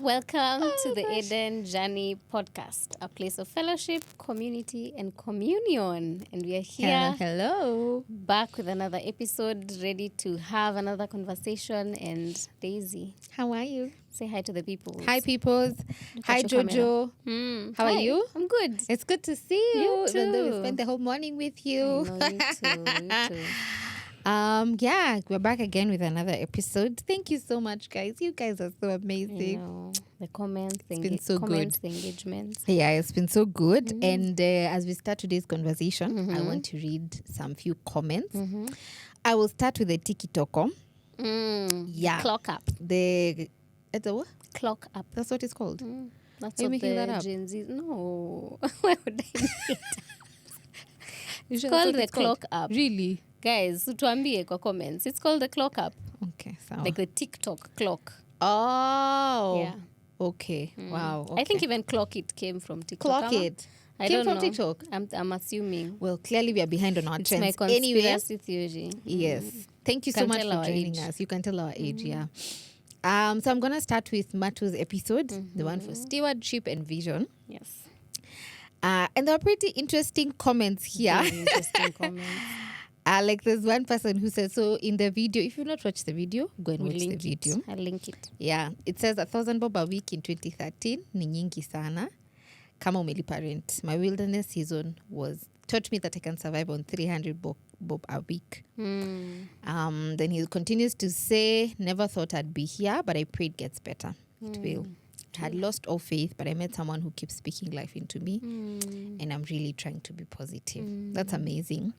Welcome to the Eden Journey podcast, a place of fellowship, community, and communion. And we are here Hello. back with another episode, ready to have another conversation. And Daisy, How are you? say hi to the people. Hi, peoples. Hi, at your Jojo. How are you? I'm good. It's good to see you. You Even though we too. spent the whole morning with you. I know, you too. Yeah, we're back again with another episode. Thank you so much, guys. You guys are so I amazing. know. The comments, been so comments, the engagements. Yeah, it's been so good. And as we start today's conversation, I want to read some few comments. I will start with the TikTok. Yeah. Clock up. It's a what? Clock up. That's what it's called. That's Are you what making that the up? Gen Z. No. Why would I make it? It's called the clock up. Really? Guys, tuambie kwa comments. It's called the clock up. Okay, so Like the TikTok clock. oh, Yeah. Okay. Wow. Okay. I think even clock it came from TikTok. Clock Ama? it I came don't from know. TikTok. I'm assuming. Well, clearly we are behind on our It's my trends. Anyway, conspiracy theory. yes. Thank you so Can much tell for our joining age. us. You can tell our age, yeah. So I'm gonna start with Matu's episode, the one for stewardship and vision. Yes. And there are pretty interesting comments here. Very interesting comments. Like there's one person who says, so in the video, if you've not watched the video, go and watch the Link video. it. I'll link it. Yeah, it says 1,000 bob a week in 2013 ni nyingi sana kama umelipa rent. My wilderness season taught me that I can survive on 300 bob a week. Then he continues to say, never thought I'd be here, but I prayed gets better. It will. I had lost all faith, but I met someone who keeps speaking life into me, and I'm really trying to be positive. That's amazing.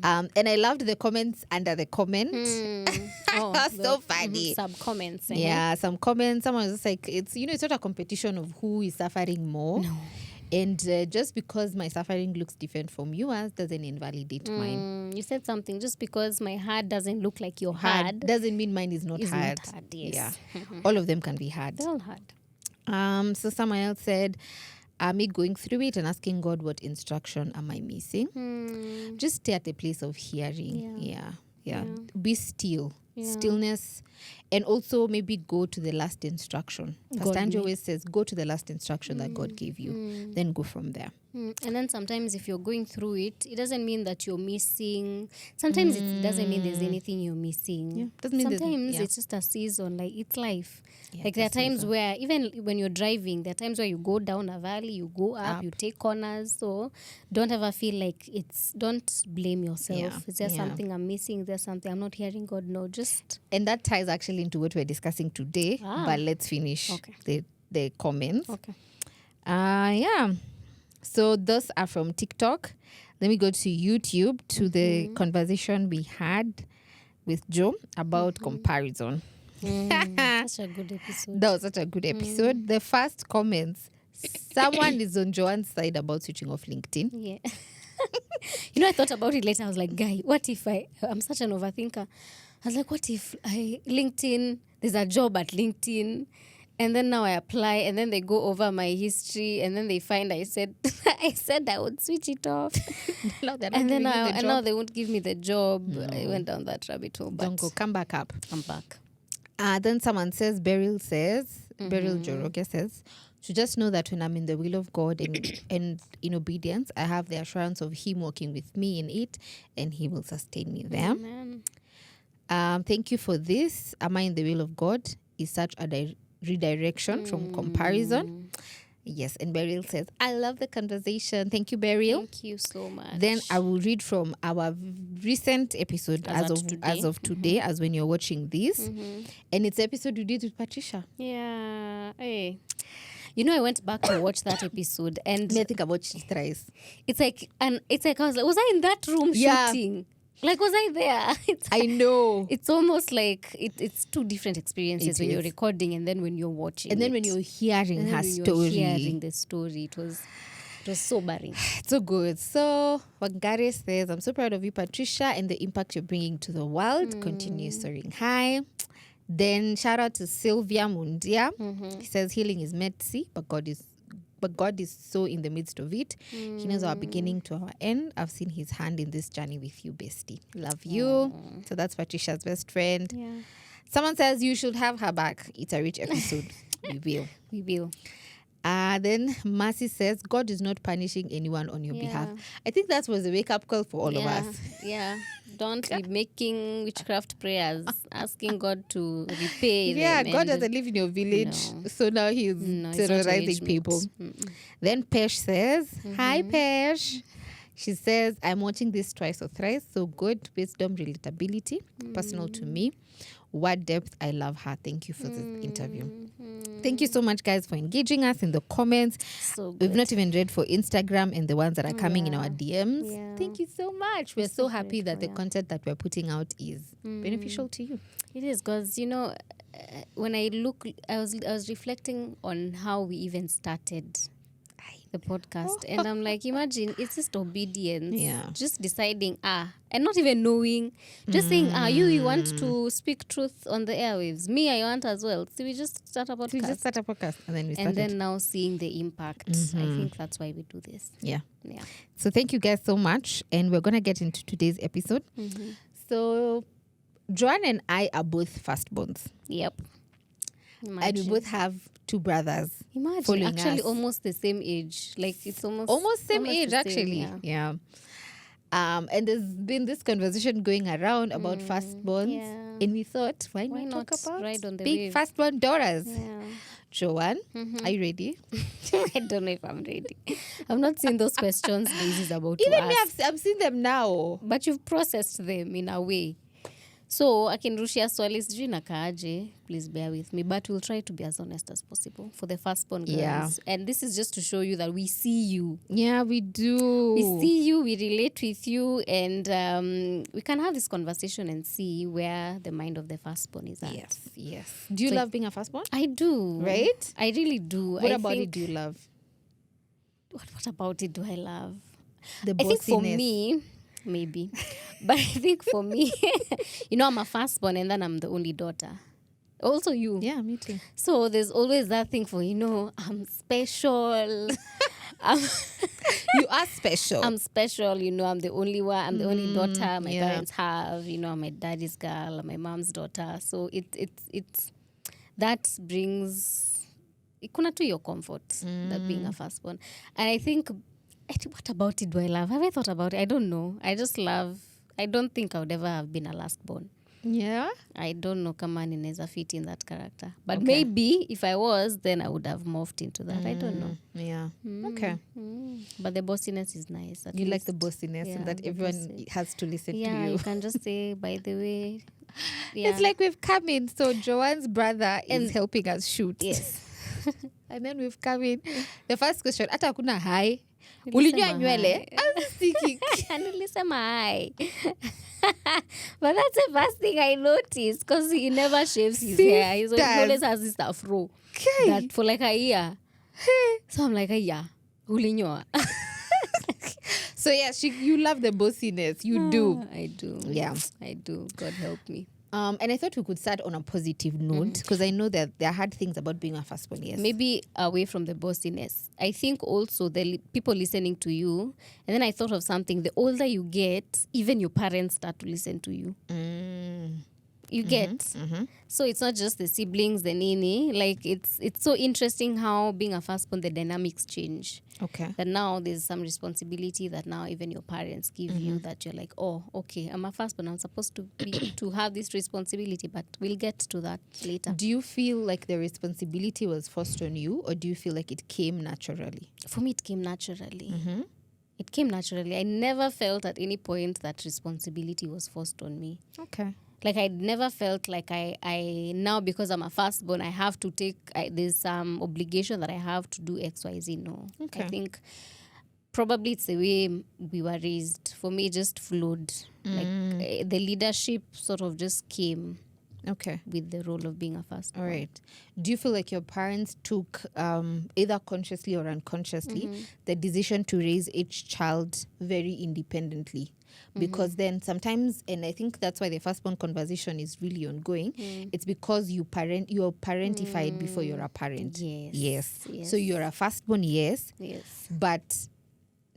And I loved the comments under the comment. So funny. Sub comments. Yeah, some comments. Someone was just like, it's not a competition of who is suffering more. No. And just because my suffering looks different from yours doesn't invalidate mine. You said something. Just because my heart doesn't look like your heart Doesn't mean mine is not is hard. not hard. Yes. Yeah, all of them can be hard. They're all hard. So someone else said, me going through it and asking God, what instruction am I missing? Just stay at a place of hearing. Yeah. Be still. Stillness. And also maybe go to the last instruction. Pastor Angie always says, go to the last instruction that God gave you. Then go from there. And then sometimes if you're going through it, it doesn't mean that you're missing. Sometimes it doesn't mean there's anything you're missing. Yeah, doesn't mean sometimes it's just a season. Like, it's life. Yeah, like, there are it's a times season. where, even when you're driving, there are times where you go down a valley, you go up. You take corners. So don't ever feel like don't blame yourself. Yeah, Is there yeah. something I'm missing? Is there something I'm not hearing God? No, just... And that ties actually into what we're discussing today. But let's finish the comments. Okay. Yeah. So those are from TikTok. Let me go to YouTube to the conversation we had with Joe about comparison. Such a good episode. That was such a good episode. The first comments, someone is on Joan's side about switching off LinkedIn. Yeah. I thought about it later. I was like, guy, what if I'm such an overthinker. I was like, what if there's a job at LinkedIn, and then now I apply, and then they go over my history, and then they find I said I would switch it off. Now they're not And then giving you the now job. they won't give me the job. I went down that rabbit hole. But Don't go. Come back up. I'm back. Then someone says, Beryl Joroge says, to just know that when I'm in the will of God and in obedience, I have the assurance of Him working with me in it, and He will sustain me there. Amen. Thank you for this. Am I in the will of God? Is such a redirection from comparison. Yes, and Beryl says, I love the conversation. Thank you, Beryl. Thank you so much. Then I will read from our recent episode as of today, as when you're watching this. And it's the episode we did with Patricia. Yeah. Hey. I went back to watch that episode, and I think I watched it thrice. it's like I was like, was I in that room shooting? Like, was I there? I know. It's almost like it's two different experiences It when you're is. recording and then when you're watching. And then it. when you're hearing And then her when you're story. hearing the story, it was sobering. So good. So Wangare says, I'm so proud of you, Patricia, and the impact you're bringing to the world. Continue soaring high. Then shout out to Sylvia Mundia. He says, healing is messy, but God is so in the midst of it. He knows our beginning to our end. I've seen His hand in this journey with you, bestie. Love you. So that's Patricia's best friend. Yeah. Someone says you should have her back. It's a rich episode. We will. We will. Then Mercy says, God is not punishing anyone on your behalf. I think that was a wake-up call for all of us. Yeah. Don't be making witchcraft prayers, asking God to repay Yeah, them. God and doesn't live in your village, No. so now he's it's not terrorizing judgment. people. Then Pesh says, Hi Pesh. She says, I'm watching this twice or thrice. So good, wisdom, relatability, personal to me. What depth. I love her. Thank you for this interview. Thank you so much, guys, for engaging us in the comments. So We've good. not even read for Instagram and the ones that are coming in our DMs. Yeah. Thank you so much. We're so happy that the grateful, content that we're putting out is beneficial to you. It is because, when I look, I was reflecting on how we even started the podcast, and I'm like, imagine it's just obedience. Yeah. Just deciding, and not even knowing, just saying, you want to speak truth on the airwaves. Me, I want as well. So we just start a podcast. We just start a podcast and then we started. And then now seeing the impact. I think that's why we do this. Yeah. Yeah. So thank you guys so much. And we're going to get into today's episode. So Joan and I are both firstborns. Yep. And we both have 2 brothers. Imagine, following actually us. almost the same age. Like it's almost Same almost age, the same, actually. Yeah. And there's been this conversation going around about firstborns. Yeah. And we thought, why Why not talk not about ride on the big wave? firstborn daughters? Yeah. Joan, are you ready? I don't know if I'm ready. I've not seen those questions Daisy is about Even to me, ask. I've seen them now. But you've processed them in a way. So akinrushia swali sijui nakaaje, please bear with me, but we'll try to be as honest as possible for the firstborn girls. Yeah. And this is just to show you that we see you. Yeah, we do. We see you, we relate with you, and we can have this conversation and see where the mind of the firstborn is at. Yes. Do you love being a firstborn? I do. Right? I really do. What about it do you love? What about it do I love? The I think for bossiness. me, maybe. But I think for me, I'm a firstborn and then I'm the only daughter. Also you. Yeah, me too. So there's always that thing for, I'm special. You are special. I'm special, I'm the only one. I'm the only daughter my yeah. parents have. I'm my daddy's girl, I'm my mom's daughter. So it's that brings kuna to your comfort, that being a firstborn. And I think, what about it do I love? Have I thought about it? I don't know. I just love, I don't think I would ever have been a lastborn. Yeah? I don't know kama ninaweza fit in that character. But maybe if I was, then I would have morphed into that. I don't know. Yeah. Okay. But the bossiness is nice. You like the bossiness and that the everyone bossy. has to listen to Yeah, you. you can just say, by the way. Yeah. It's like we've come in. So Joanne's brother is helping us shoot. Yes. And then we've come in. The first question, ata kuna hi. Nilisema Ulinyoa nywele. hi. I was thinking. Nilisema hi. But that's the first thing I noticed, because he never shaves his hair. He always has this afro. Okay. That for like a year. So I'm like, yeah, ulinyoa. So yeah, you love the bossiness. You do. I do. Yeah. I do. God help me. And I thought we could start on a positive note, because I know that there are hard things about being a firstborn. Yes. Maybe away from the bossiness. I think also the people listening to you, and then I thought of something. The older you get, even your parents start to listen to you. You get. So it's not just the siblings, the nini. Like it's so interesting how being a firstborn, the dynamics change. Okay. That now there's some responsibility that now even your parents give you, that you're like, oh, okay, I'm a firstborn, I'm supposed to be to have this responsibility, but we'll get to that later. Do you feel like the responsibility was forced on you, or do you feel like it came naturally? For me, it came naturally. It came naturally. I never felt at any point that responsibility was forced on me. Okay. Like I never felt like I now, because I'm a firstborn, I have to take, there's some obligation that I have to do X, Y, Z. No. Okay. I think probably it's the way we were raised. For me, it just flowed. Like the leadership sort of just came. Okay. With the role of being a firstborn. All right. Do you feel like your parents took, either consciously or unconsciously, the decision to raise each child very independently? Because then sometimes, and I think that's why the firstborn conversation is really ongoing, it's because you're parentified before you're a parent. Yes. So you're a firstborn, yes. Yes. But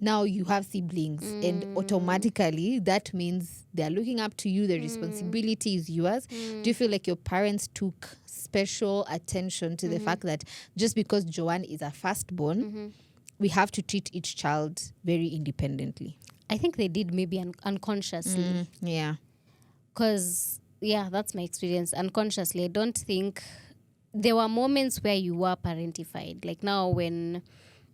now you have siblings and automatically that means they're looking up to you, the responsibility is yours. Do you feel like your parents took special attention to the fact that just because Joan is a firstborn, we have to treat each child very independently? I think they did, maybe unconsciously. Yeah. Because, yeah, that's my experience. Unconsciously, I don't think there were moments where you were parentified. Like now, when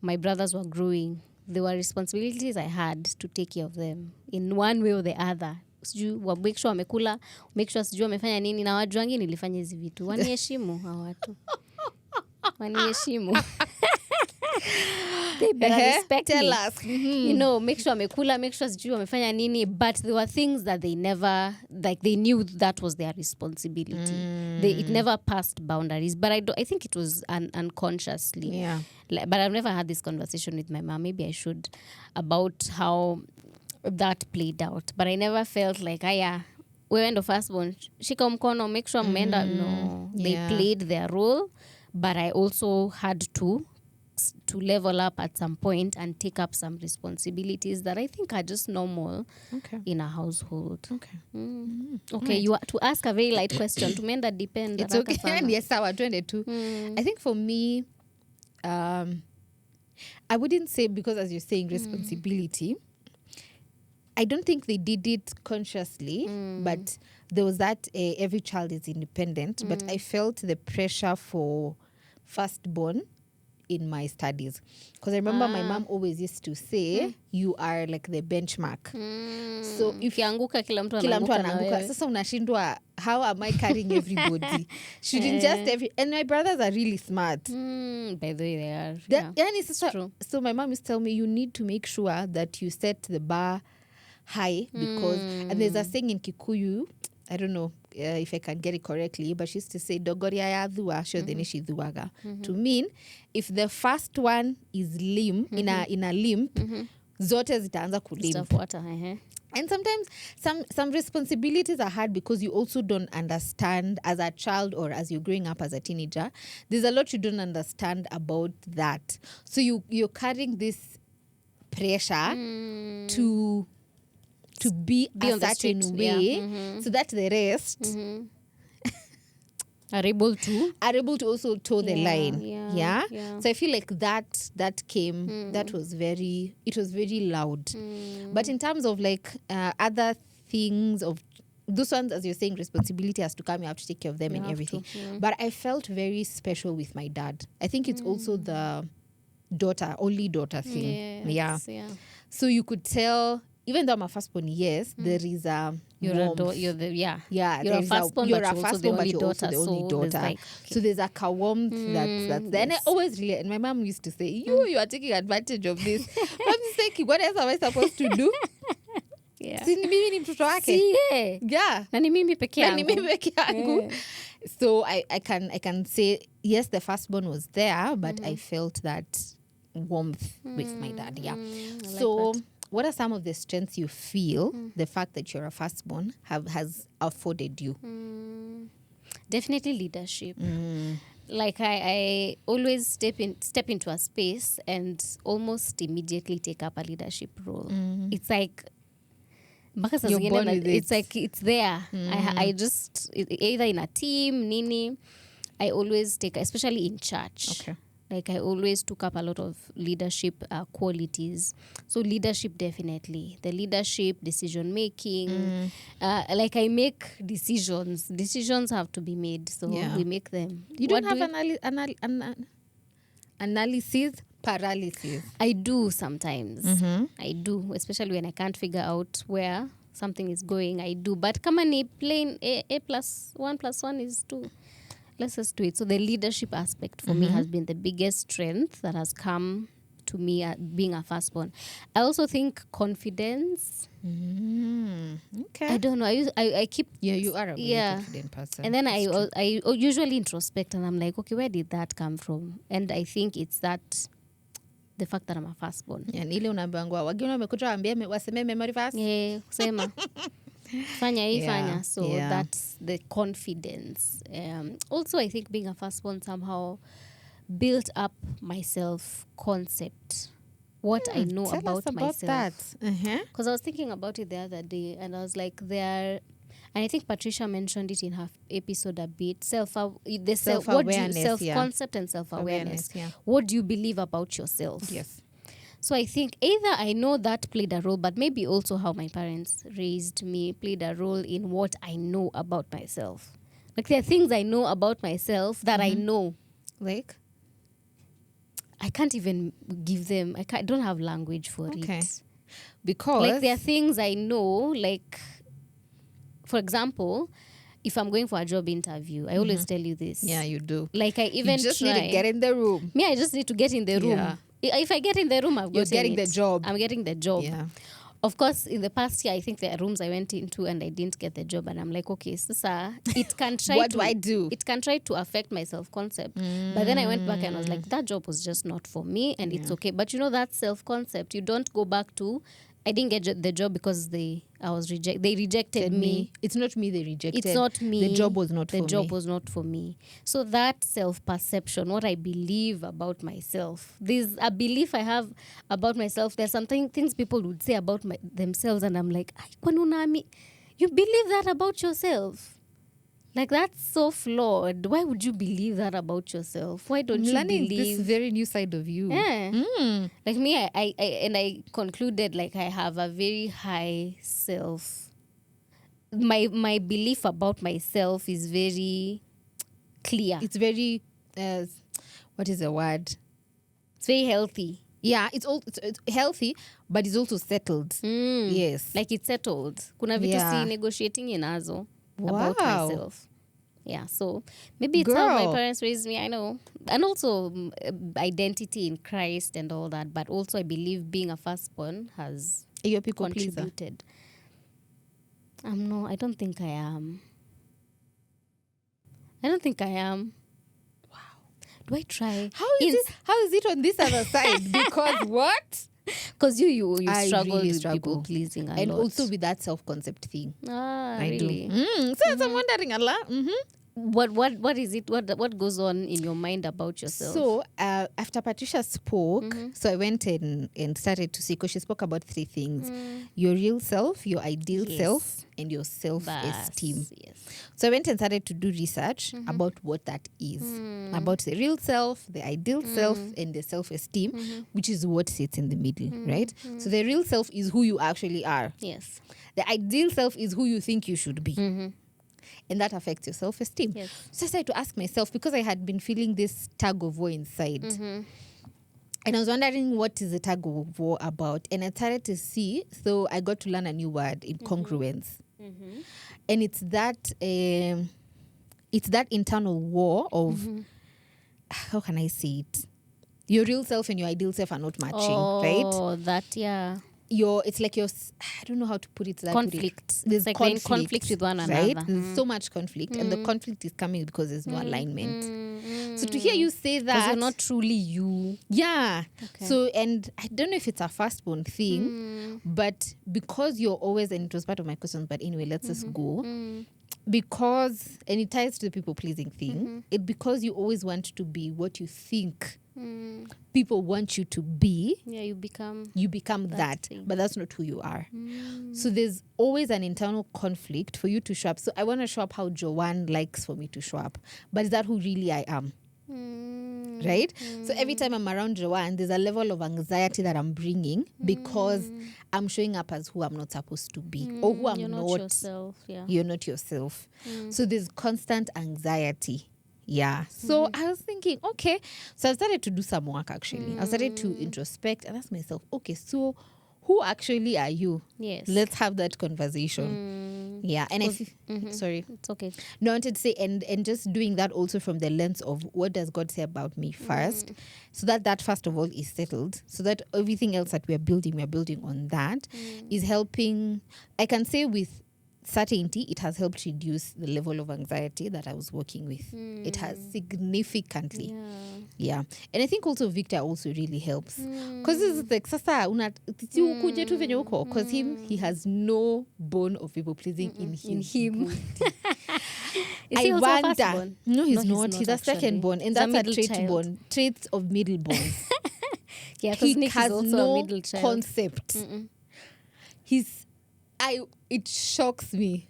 my brothers were growing, there were responsibilities I had to take care of them in one way or the other. Make sure wamekula, make sure sijui wamefanya nini, na wajuangi nilifanya hizi vitu. Waniheshimu hawa watu. Waniheshimu. They better respect Tell me. us. You know, make sure wamekula, make sure sijui wamefanya nini, but there were things that they never, like they knew that was their responsibility. It never passed boundaries, but I think it was unconsciously. Yeah. But I've never had this conversation with my mom. Maybe I should, about how that played out. But I never felt like, wewe ndo firstborn, shika mkono, make sure mmeenda. No, they played their role, but I also had to level up at some point and take up some responsibilities that I think are just normal in a household. Okay, you are to ask a very light question. Tumeenda depend. It's okay. Yes, sawa, twende tu. I think for me, I wouldn't say, because as you're saying, responsibility, I don't think they did it consciously, but there was that every child is independent, but I felt the pressure for firstborn in my studies, because I remember my mom always used to say you are like the benchmark. So if Ukianguka kila mtu anaanguka, sasa unashindwa, how am I carrying everybody? Shouldn't just and my brothers are really smart. By the way, they are. True. So my mom used to tell me, you need to make sure that you set the bar high, because and there's a saying in Kikuyu, I don't know if I can get it correctly, but she used to say dogoria ya dhua shodhenishi dhuaga, to mean if the first one is limp in a limp, zote zitaanza kulimp. And sometimes some responsibilities are hard because you also don't understand as a child, or as you're growing up as a teenager, there's a lot you don't understand about that. So you're carrying this pressure to be a certain way, so that the rest are able to also toe the line. Yeah. So I feel like that came, that was very loud. But in terms of like other things, of those ones, as you're saying, responsibility has to come, you have to take care of them and everything. But I felt very special with my dad. I think it's also the only daughter thing. Yeah. So you could tell, even though I'm a firstborn, yes, there is a you're a firstborn, you're but a firstborn, but you're also the only daughter. So there's like a warmth that's there. And I always really, and my mom used to say, you are taking advantage of this. I'm thinking, what else am I supposed to do? Si ni mimi ni mtoto wake. Na ni mimi peke yangu. So I can say, yes, the firstborn was there, but I felt that warmth with my dad. So what are some of the strengths you feel the fact that you're a firstborn has afforded you? Definitely leadership. Like I always step into a space and almost immediately take up a leadership role. It's like, you're born with it's like it's there. I just, either in a team, nini, I always take, especially in church. Like I always took up a lot of leadership qualities. So leadership, definitely. The leadership, decision making. Like I make decisions. Decisions have to be made. So we make them. You don't have analysis paralysis? I do sometimes. I do, especially when I can't figure out where something is going. I do. But kama ni plain A plus 1 plus 1 is 2. Let's just do it. So the leadership aspect for me has been the biggest strength that has come to me being a firstborn. I also think confidence. Okay. I don't know. I keep... Yeah, you are a very confident person. And then I usually introspect and I'm like, okay, where did that come from? And I think it's that... the fact that I'm a firstborn. Ile unaambiwa wageni wamekuja waambie waseme memory verse. Kusema. Fanya. So that's the confidence. Also, I think being a firstborn somehow built up my self-concept. what I know Tell about us about myself. that. Because I was thinking about it the other day, and I was like, and I think Patricia mentioned it in her episode a bit. Self-awareness, self-concept and self-awareness. Yeah. What do you believe about yourself? Yes. So I think either I know that played a role, but maybe also how my parents raised me played a role in what I know about myself. Like there are things I know about myself that I know. Like? I can't even give them. I don't have language for it. Because Like there are things I know, like, for example, if I'm going for a job interview, I always tell you this. yeah, you do. Like I even You just try. need to get in the room. Me, I just need to get in the room. Yeah. If I get in the room, You're getting the job. I'm getting the job. Yeah. Of course, in the past year, I think there are rooms I went into and I didn't get the job. And I'm like, okay, Sasa, it can try What do I do? It can try to affect my self-concept. But then I went back and I was like, that job was just not for me and it's okay. But you know, that self-concept, you don't go back to, I didn't get the job because they rejected me. It's not me they rejected. It's not me. The job was not for me. The job was not for me. So that self-perception, what I believe about myself, there's a belief I have about myself. There's things people would say about themselves, and I'm like, you believe that about yourself? Like, that's so flawed. Why would you believe that about yourself? Why don't you Learning believe this very new side of you? Yeah. Like me, I concluded like I have a very high self. My belief about myself is very clear. It's very what is the word? It's very healthy. Yeah, it's healthy, but it's also settled. Yes. Like it's settled. Kuna vitu si negotiating inazo about myself. Yeah, so maybe it's how my parents raised me, I know. And also identity in Christ and all that. But also I believe being a firstborn has contributed. No, I don't think I am. Wow. Do I try? How is it on this other side? Because what? Because you struggle really with people pleasing a lot. And also with that self-concept thing. I really do. So I'm wondering, Allah. What is it? What goes on in your mind about yourself? So after Patricia spoke, so I went and started to see, because she spoke about 3 things: your real self, your ideal self, and your self-esteem. Yes. So I went and started to do research about what that is, about the real self, the ideal self, and the self-esteem, which is what sits in the middle, right? So the real self is who you actually are. Yes. The ideal self is who you think you should be. And that affects your self-esteem. Yes. So I started to ask myself, because I had been feeling this tug of war inside. And I was wondering, what is the tug of war about? And I started to see, so I got to learn a new word, incongruence. And it's that internal war of, how can I say it? Your real self and your ideal self are not matching, right? Oh, that, yeah. It's like I don't know how to put it. Conflict. There's like conflict with one right? another. There's so much conflict, and the conflict is coming because there's no alignment. So to hear you say that, because you're not truly you. Yeah. Okay. So, and I don't know if it's a firstborn thing, but because you're always, and it was part of my questions, but anyway, let's just go. Because, and it ties to the people pleasing thing, because you always want to be what you think people want you to be. Yeah, you become that thing. But that's not who you are. So there's always an internal conflict for you to show up. So I want to show up how Joan likes for me to show up, but is that who really I am? Right? So every time I'm around Joan, there's a level of anxiety that I'm bringing because I'm showing up as who I'm not supposed to be, or who I'm you're not yourself. Yeah. You're not yourself. So there's constant anxiety. Yeah. So I was thinking, okay. So I started to do some work, actually. I started to introspect and ask myself, okay, so who actually are you? Yes. Let's have that conversation. Yeah. And sorry. It's okay. No, I wanted to say, and just doing that also from the lens of what does God say about me first, so that first of all is settled, so that everything else that we're building on that is helping. I can say with certainty, it has helped reduce the level of anxiety that I was working with. It has significantly. Yeah. And I think also Victor also really helps. Because it's like, sasa, because he has no bone of people pleasing in him. Is he also a firstborn? No, he's not. He's a actually. second born. And He's a that's a middle trait child. born. Traits of middle borns. Yeah, because he Nick has is also no a middle child. concept. It shocks me.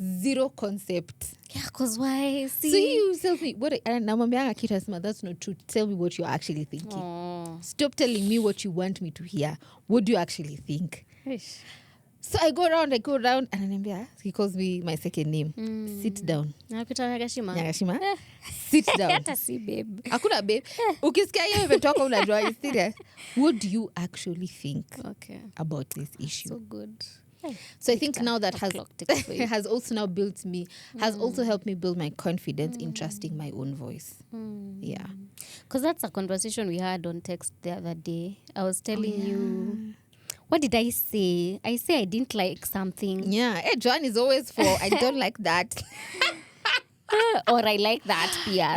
Zero concept. Yeah, because why? So you tell me what, and namwambianga kitu asema that's not true. Tell me what you're actually thinking. Oh. Stop telling me what you want me to hear. What do you actually think? Ish. So I go around, and ananiambia, he calls me my second name. Sit down. Nakuita Nagashima. Nyagashima. Sit down. Hata si babe. Hakuna babe. Ukisikia hiyo imetoka unajua is serious. What do you actually think about this issue? So good. So I think now that has also now built me, has also helped me build my confidence in trusting my own voice. Yeah. Because that's a conversation we had on text the other day. I was telling you, what did I say? I say I didn't like something. Yeah. Hey, Joan is always for, I don't like that. Or I like that. Yeah.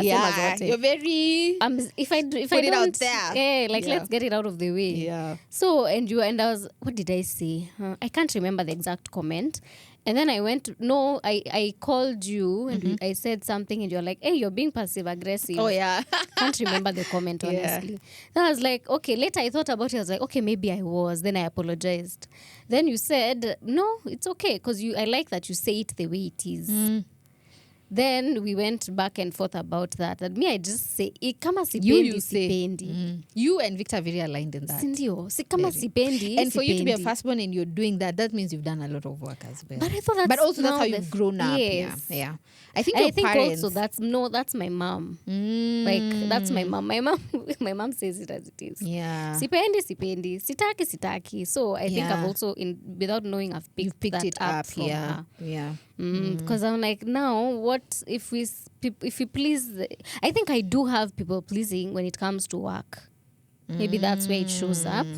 You're very... if I put don't... it out there. Let's get it out of the way. Yeah. So, and I was... What did I say? I can't remember the exact comment. And then I I called you and I said something and you're like, hey, you're being passive-aggressive. Oh, yeah. Can't remember the comment, honestly. Yeah. Then I was like, okay, later I thought about it. I was like, okay, maybe I was. Then I apologized. Then you said, no, it's okay. Because I like that you say it the way it is. Then we went back and forth about that. And me, I just say, kama sipendi, sipendi. You and Victor are very aligned in that. Sindio. Kama sipendi, and for you to be a firstborn and you're doing that, that means you've done a lot of work as well. But I thought that's... But also that's how you've grown up. Yes. Yeah. I think parents... also that's my mom. Like, that's my mom. My mom says it as it is. Yeah. Sipendi, sitaki. So I think I've also, without knowing, I've picked it up from her. Yeah. Because I'm like, now what if we please I think I do have people pleasing when it comes to work. Maybe that's where it shows up,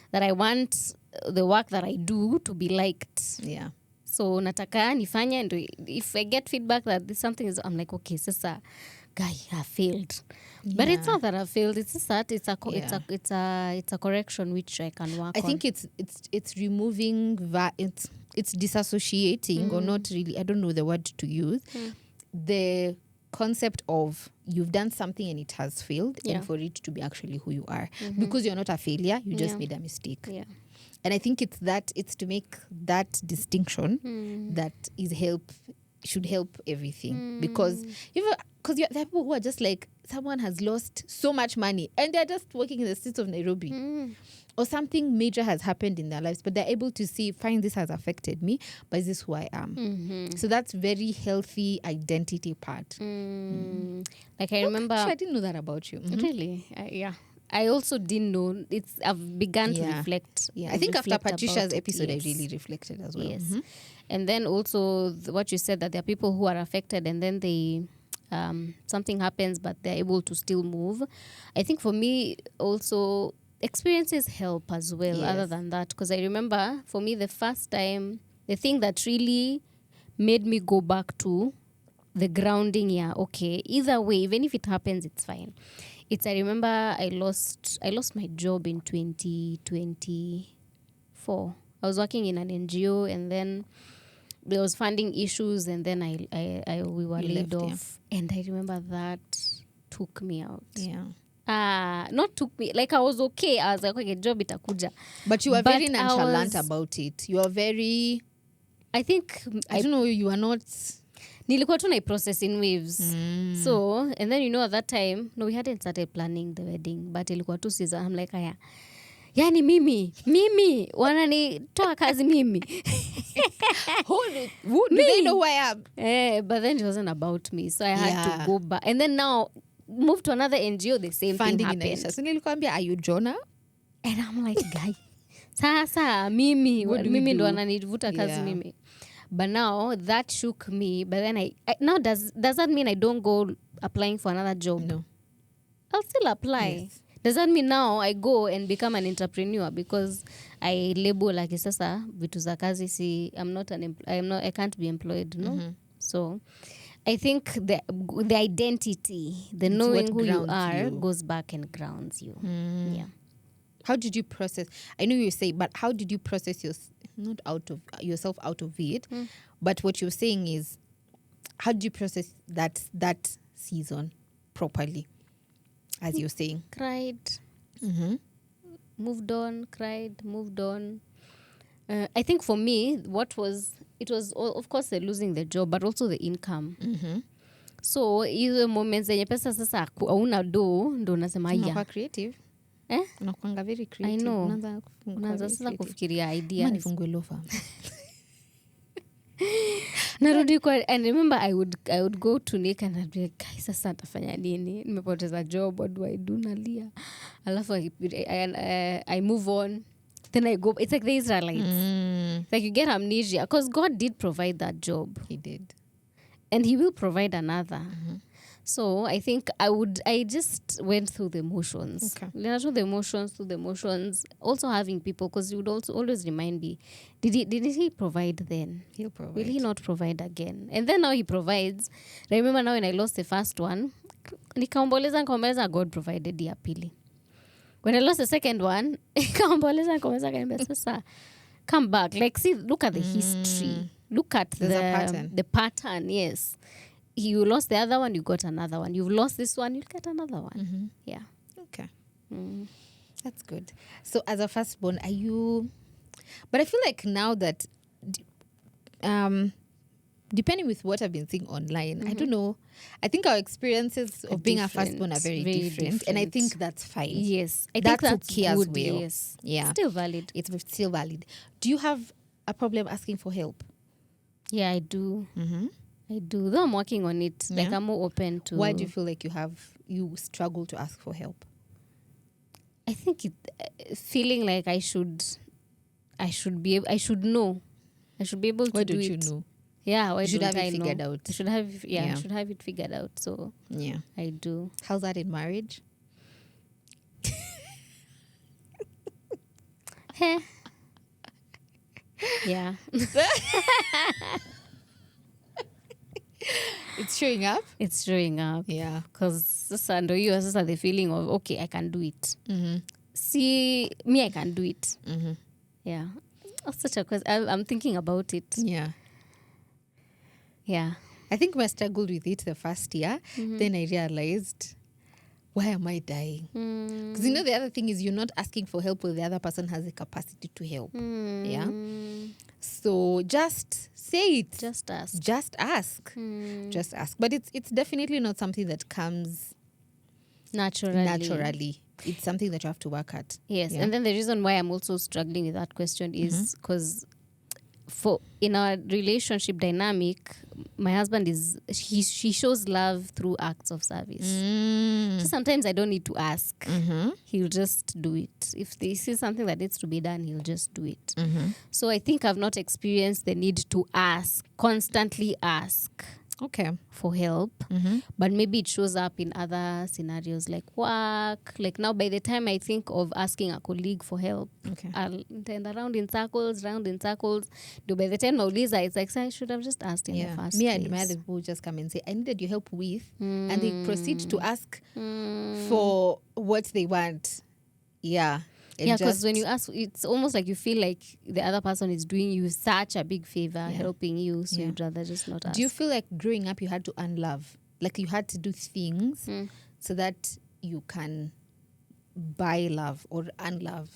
that I want the work that I do to be liked. Yeah. So nataka nifanye, and if I get feedback that this something is, I'm like, okay, sasa guy, I failed. But it's not that I failed, it's just that it's a correction which I can work on. I think it's removing it's disassociating, or not really, I don't know the word to use, the concept of you've done something and it has failed, and for it to be actually who you are. Because you're not a failure, you just made a mistake. Yeah. And I think it's to make that distinction that should help everything. Because there are people who are just like, someone has lost so much money and they're just working in the streets of Nairobi. Or something major has happened in their lives, but they're able to see, fine, this has affected me, but is this who I am? So that's very healthy identity part. Like I remember... Actually, I didn't know that about you. Really? Yeah. I also didn't know. I've begun to reflect. Yeah, I think after Patricia's episode, I really reflected as well. Yes. And then also what you said, that there are people who are affected and then they... something happens, but they're able to still move. I think for me also... experiences help as well, other than that, because I remember for me the first time, the thing that really made me go back to the grounding, either way, even if it happens, it's fine. I remember I lost my job in 2024. I was working in an NGO, and then there was funding issues, and then we were laid off. And I remember that took me out. Not took me, like I was okay. I was like, okay, job itakuja. But you were very nonchalant about it. You are very... I think... I don't know, you are not... Nilikuwa tu na process in waves. So, and then at that time, we hadn't started planning the wedding, but ilikuwa tu season. I'm like, aya, yani mimi, wananitoa kazi mimi. Who do they know who I am? But then it wasn't about me. So I had to go back. And then now... moved to another NGO, the same funding thing happened. So nilikwambia, are you Jonah? And I'm like, guy, sasa mimi ndo ananivuta kazi mimi. But now that shook me. But then now does that mean I don't go applying for another job? No. I'll still apply. Yes. Does that mean now I go and become an entrepreneur because I label like sasa vitu za kazi I can't be employed, no? So I think the identity, the knowing who you are, goes back and grounds you. Yeah. How did you process? I know you say, but how did you process yourself out of it? But what you're saying is, how did you process that season properly? As you're saying, cried. moved on, cried, moved on. I think for me, it was of course the losing the job, but also the income. So hizo moments zenye pesa sasa hauna do ndo unasema Unakuwa creative. Unakuanga very creative. I know. Unaanza sasa kufikiria ideas. Nifungue law firm. Narudi kwa, and remember I would go to Nick and I'd be like, guys, sasa nitafanya nini? Nimepoteza job, what do I do? Nalia. Alafu I move on. Then I go, it's like the Israelites. Like you get amnesia because God did provide that job. He did. And he will provide another. So I think I just went through the motions. Okay. Through the motions. Also having people, because you would also always remind me, did he provide then? He'll provide. Will he not provide again? And then now he provides. I remember now when I lost the first one, nikaomboleza God provided ya pili. When I lost the second one, nikaomboleza sasa come back. Like, see, look at the history. Look at the pattern, yes. You lost the other one, you got another one. You've lost this one, you'll get another one. Yeah. Okay. That's good. So as a firstborn, are you... But I feel like now that... depending with what I've been seeing online, I don't know. I think our experiences of being a firstborn are very different. And I think that's fine. Yes. I that's think that's okay as good, well. yes. Yeah. Still valid. It's still valid. Do you have a problem asking for help? Yeah, I do. I do. Though I'm working on it. Like, I'm more open to... Why do you feel like you struggle to ask for help? I think feeling like I should know. I should be able to Why do don't it. you know? Yeah, why You should don't have I it figured know? out. I should have it figured out. So yeah, I do. How's that in marriage? Yeah. It's showing up? It's showing up. Yeah. Because sasa ndo hiyo sasa the feeling of, okay, I can do it. See, me, I can do it. Yeah. That's such a question. I'm thinking about it. Yeah. Yeah. I think I struggled with it the first year. Then I realized, why am I dying? Because you know the other thing is you're not asking for help when the other person has the capacity to help. Yeah. So just say it. Just ask. Just ask. Just ask. But it's definitely not something that comes naturally. It's something that you have to work at. Yes. Yeah? And then the reason why I'm also struggling with that question is because in our relationship dynamic, my husband she shows love through acts of service. So sometimes I don't need to ask. He'll just do it. If they see something that needs to be done, he'll just do it. So I think I've not experienced the need to constantly ask for help. But maybe it shows up in other scenarios like work. Like now, by the time I think of asking a colleague for help, I'll turn around in circles. By the time nauliza, it's like, I should have just asked in the first place. I admire the people who just come and say, I needed your help with, and they proceed to ask for what they want. Yeah. Yeah, because when you ask, it's almost like you feel like the other person is doing you such a big favor, helping you, so you'd rather just not ask. Do you feel like growing up you had to earn love? Like you had to do things so that you can buy love or earn love?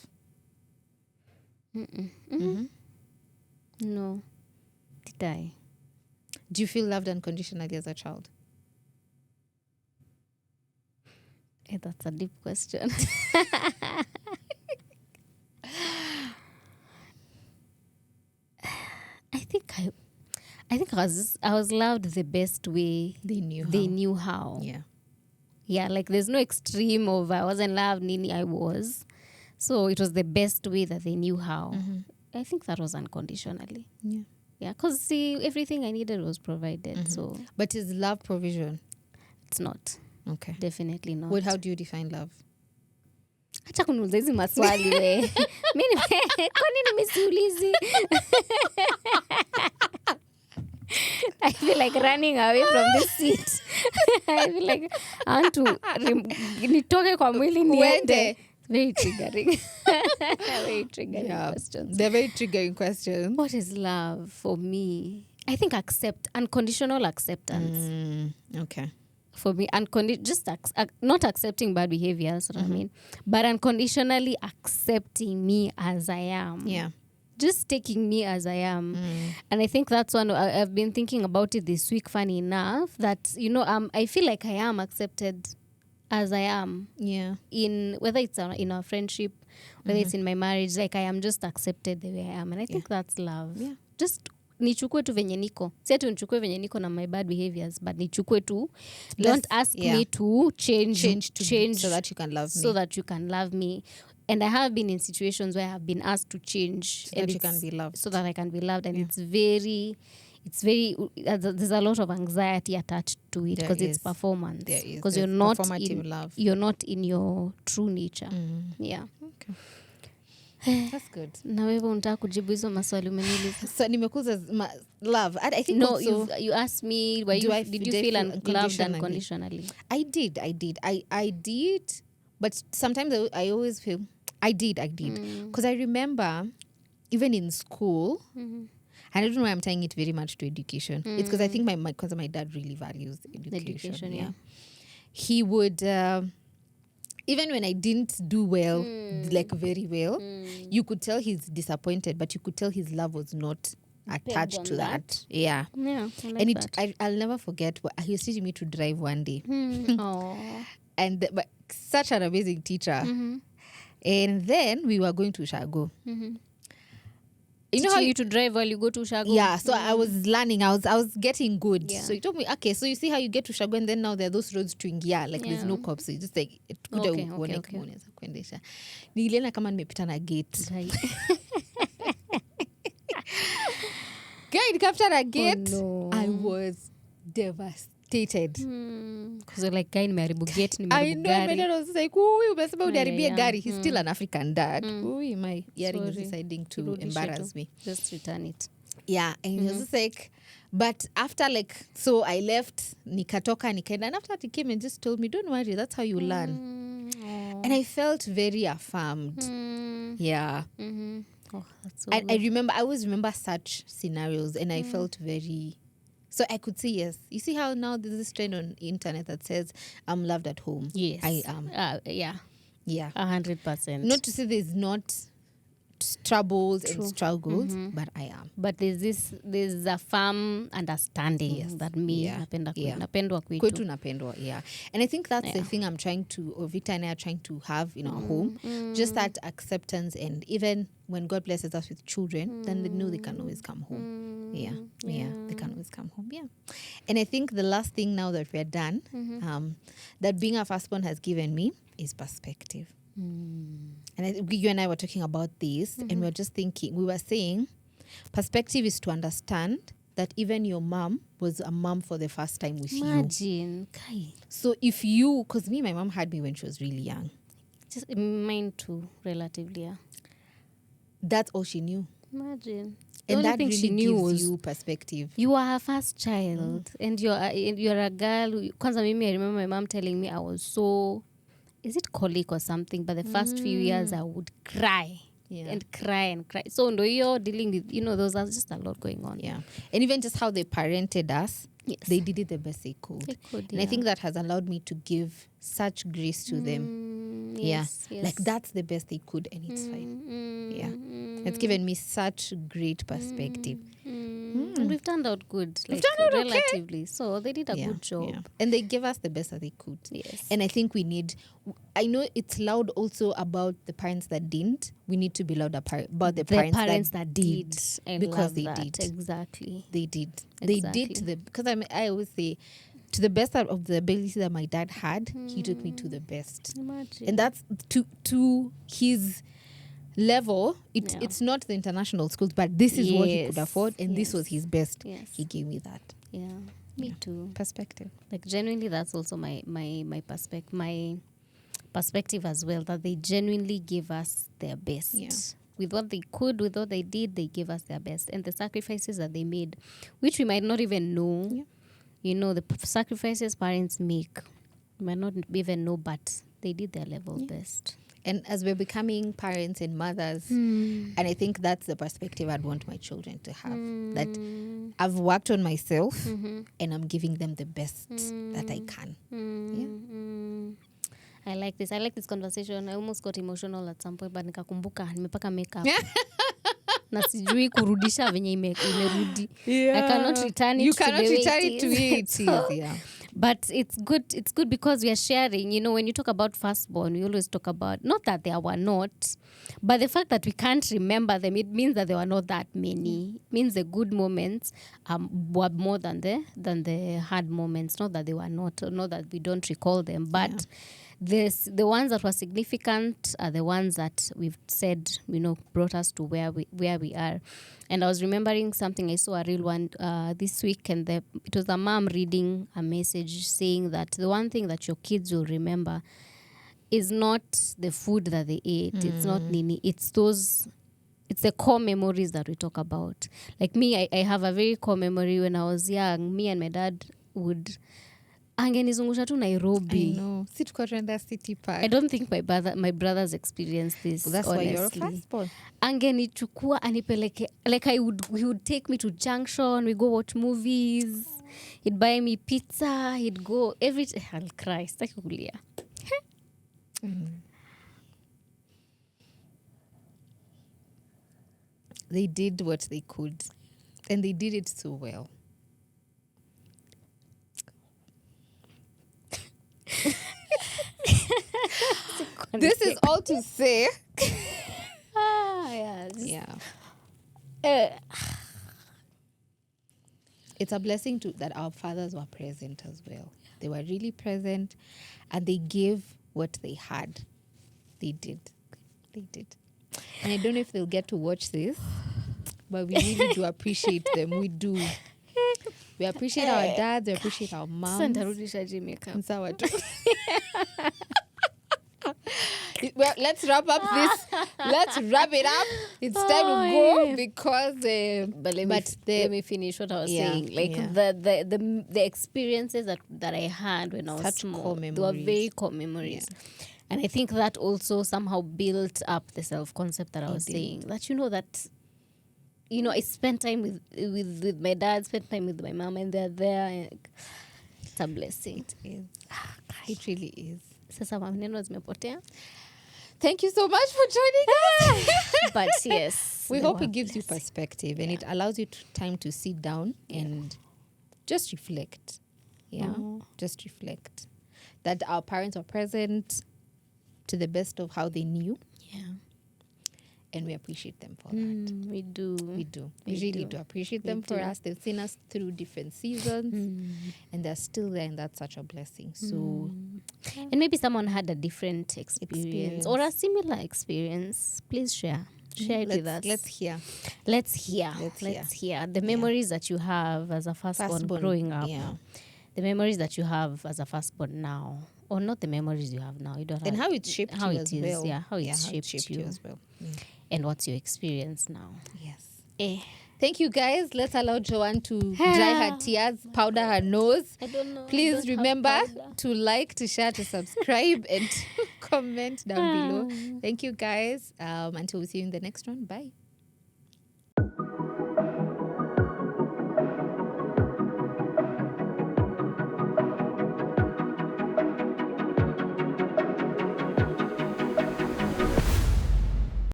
No. Did I? Do you feel loved unconditionally as a child? That's a deep question. I think I was loved the best way they knew how. Yeah, like there's no extreme of I wasn't loved, Nini I was. So it was the best way that they knew how. I think that was unconditionally. Yeah, because see, everything I needed was provided. So, but is love provision? It's not. Okay. Definitely not. How do you define love? Acha kuniuliza hizi maswali we. Mimi kwa nini nimesiulizi? I feel like running away from this seat. I feel like I want to nitoke kwa mwili niende. Very triggering. Very triggering questions. They're very triggering questions. What is love for me? I think unconditional acceptance. Okay. for me, just not accepting bad behavior, that's what I mean, but unconditionally accepting me as I am. Yeah. Just taking me as I am. And I think that's one, I've been thinking about it this week, funny enough, that, I feel like I am accepted as I am. Yeah. In whether it's in our friendship, whether it's in my marriage, like I am just accepted the way I am. And I think that's love. Yeah. Just nichukue tu venye niko. Si ati nichukue venye niko na my bad behaviors, but nichukue tu. Don't ask me to change so that you can love me. So that you can love me. And I have been in situations where I have been asked to change so that you can be loved. So that I can be loved. And it's very there's a lot of anxiety attached to it because it's performance. There is. Because you're not in your true nature. Yeah. Okay. That's good. Na wewe unataka kujibu hizo maswali umeniuliza. So nimekuza love. I think no, also, you asked me did you feel loved unconditionally? I did. I did, but sometimes I always feel I did because I remember even in school. And I don't know why I'm tying it very much to education. It's because I think my dad really values education. Yeah. He would even when I didn't do well, like very well, you could tell he's disappointed, but you could tell his love was not attached to that. Yeah. Yeah. I'll never forget. He was teaching me to drive one day. And but such an amazing teacher. And then we were going to Shago. You know how you to drive while you go to Shago? Yeah, so I was learning. I was getting good. Yeah. So he told me, okay, so you see how you get to Shago, and then now there are those roads to Ingia, like there's no cops, so you just like kuendesha. Niliona kama nimepita na gate. Guy, nikapita na gate. Oh, no. I was devastated. Because like guy nimeharibu gate, nimeharibu gari. I know, I was like, huyu umesema uniharibie gari. He's still an African dad. Huyu my earring is deciding to embarrass me. Just return it. Yeah, and he was just like, but after like, so I left, nikatoka, nikaenda, and after he came and just told me, don't worry, that's how you learn. And I felt very affirmed. Yeah. Oh, that's so I remember, I always remember such scenarios, and I felt very... So I could say yes. You see how now there's this trend on the internet that says, I'm loved at home. Yes. I am. Yeah. Yeah. 100%. Not to say there's not troubles and struggles, but I am. But there's a firm understanding that me napendwa kwetu napendwa. Yeah. And I think that's the thing I'm trying to, or Victor and I are trying to have in our home. Just that acceptance, and even when God blesses us with children, then they know they can always come home. Yeah, they can always come home. Yeah. And I think the last thing now that we're done, that being a firstborn has given me is perspective. And you and I were talking about this, and we were just thinking, we were saying perspective is to understand that even your mom was a mom for the first time with you. Imagine. So if you, because my mom had me when she was really young. Just mine too, relatively, yeah. That's all she knew. Imagine. And that really gives you perspective. You are her first child, and you're a girl. Kwanza mimi, I remember my mom telling me I was so... Is it colic or something? But the first few years I would cry and cry and cry. So you're dealing with, there was just a lot going on. Yeah. And even just how they parented us, they did it the best they could. And I think that has allowed me to give such grace to them. Yes. Like that's the best they could, and it's fine. Yeah. It's given me such great perspective. And we've turned out good. Like, relatively. Okay. So they did a good job. Yeah. And they gave us the best that they could. Yes. And I think I know it's loud also about the parents that didn't. We need to be loud about the parents that did. Because they did. Exactly. They did. Exactly. They did because I always say, to the best of the ability that my dad had, he took me to the best. Imagine. And that's to his level. It's not the international schools, but this is what he could afford, and this was his best. He gave me that. Yeah, me too. Perspective. Like genuinely, that's also my perspective as well. That they genuinely give us their best. Yeah. With what they could, with what they did, they gave us their best, and the sacrifices that they made, which we might not even know. Yeah. The sacrifices parents make, we might not even know, but they did their level best. And as we're becoming parents and mothers, and I think that's the perspective I'd want my children to have. That I've worked on myself and I'm giving them the best that I can. I like this. I like this conversation. I almost got emotional at some point, but nikakumbuka nimepaka makeup. Na sijui kurudisha venye imerudi. I cannot return it to the way it is. Yeah. But it's good because we are sharing. You know, when you talk about Firstborn, we always talk about, not that there were not, but the fact that we can't remember them, it means that there were not that many. It means the good moments were more than the hard moments. Not that they were not that we don't recall them, but the ones that were significant are the ones that we've said, you know, brought us to where we are. And I was remembering something, I saw a real one this week, and it was a mom reading a message saying that the one thing that your kids will remember is not the food that they ate. It's not nini. It's the core memories that we talk about. Like me, I have a very core memory when I was young. Me and my dad would angenizungusha tu Nairobi. I know. Si tuko tunaenda City Park. I don't think my brothers experienced this. Well, that's honestly. why you're a firstborn. Angenichukua anipeleke, like he would take me to Junction, we go watch movies. He'd buy me pizza, he'd go I'll cry. Sitaki kulia. They did what they could, and they did it so well. This is all to say. It's a blessing that our fathers were present as well. They were really present, and they gave what they had. They did. And I don't know if they'll get to watch this, but we really do appreciate them. We do. We appreciate our dads. We appreciate our moms. Well, let's wrap up this. Let's wrap it up. It's time to go because. Let me finish what I was saying. Like the experiences that I had when I was small, they were very core memories. Yeah. And I think that also somehow built up the self-concept that I was saying. That I spent time with my dad, spent time with my mom, and they're there. It's a blessing. It is. It really is. Sasa maneno zimepotea. Thank you so much for joining us. But yes, we hope it gives you perspective and it allows you time to sit down and just reflect. Just reflect that our parents are present to the best of how they knew. And we appreciate them for that. We do. We really do appreciate them for us. They've seen us through different seasons and they're still there, and that's such a blessing. So, and maybe someone had a different experience or a similar experience. Please share it with us. Let's hear the memories that you have as a firstborn growing up. The memories that you have as a firstborn now. Or not the memories you have now. You don't have. And how it shaped you as well. Yeah, how it shaped you as well. And what's your experience now? Yes. Thank you, guys. Let's allow Joan to dry her tears, powder her nose. I don't know. Please remember to like, to share, to subscribe, and to comment down below. Thank you, guys. Until we see you in the next one. Bye.